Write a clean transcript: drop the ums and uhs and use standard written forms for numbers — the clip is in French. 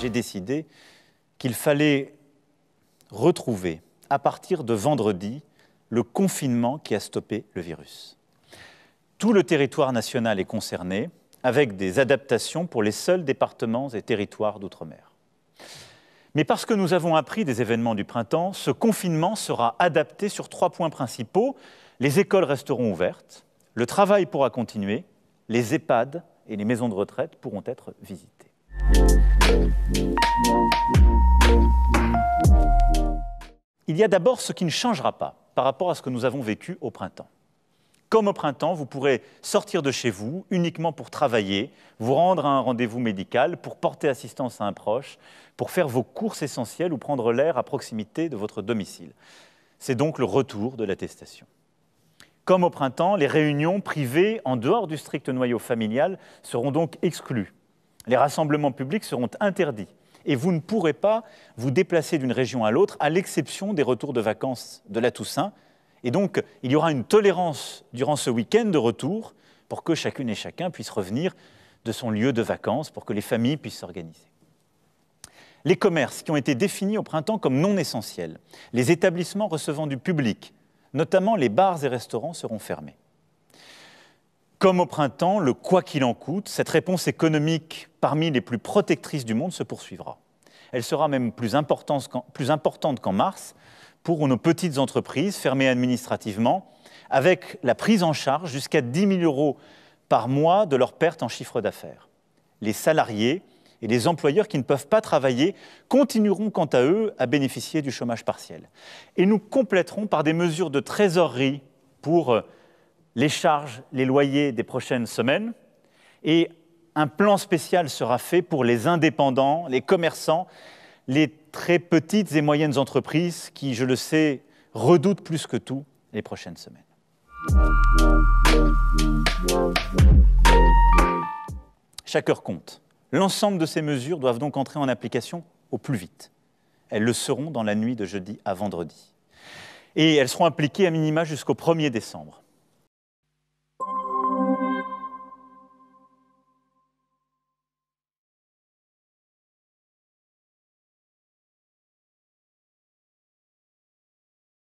j'ai décidé qu'il fallait retrouver, à partir de vendredi, le confinement qui a stoppé le virus. Tout le territoire national est concerné, avec des adaptations pour les seuls départements et territoires d'outre-mer. Mais parce que nous avons appris des événements du printemps, ce confinement sera adapté sur 3 points principaux. Les écoles resteront ouvertes, le travail pourra continuer, les EHPAD et les maisons de retraite pourront être visitées. Il y a d'abord ce qui ne changera pas par rapport à ce que nous avons vécu au printemps. Comme au printemps, vous pourrez sortir de chez vous uniquement pour travailler, vous rendre à un rendez-vous médical, pour porter assistance à un proche, pour faire vos courses essentielles ou prendre l'air à proximité de votre domicile. C'est donc le retour de l'attestation. Comme au printemps, les réunions privées en dehors du strict noyau familial seront donc exclues. Les rassemblements publics seront interdits et vous ne pourrez pas vous déplacer d'une région à l'autre, à l'exception des retours de vacances de la Toussaint. Et donc, il y aura une tolérance durant ce week-end de retour pour que chacune et chacun puisse revenir de son lieu de vacances, pour que les familles puissent s'organiser. Les commerces qui ont été définis au printemps comme non essentiels, les établissements recevant du public, notamment les bars et restaurants, seront fermés. Comme au printemps, le « quoi qu'il en coûte », cette réponse économique parmi les plus protectrices du monde se poursuivra. Elle sera même plus importante qu'en mars, pour nos petites entreprises fermées administrativement, avec la prise en charge jusqu'à 10 000 € par mois de leurs pertes en chiffre d'affaires. Les salariés et les employeurs qui ne peuvent pas travailler continueront quant à eux à bénéficier du chômage partiel. Et nous compléterons par des mesures de trésorerie pour les charges, les loyers des prochaines semaines. Et un plan spécial sera fait pour les indépendants, les commerçants, les très petites et moyennes entreprises qui, je le sais, redoutent plus que tout les prochaines semaines. Chaque heure compte. L'ensemble de ces mesures doivent donc entrer en application au plus vite. Elles le seront dans la nuit de jeudi à vendredi. Et elles seront appliquées à minima jusqu'au 1er décembre.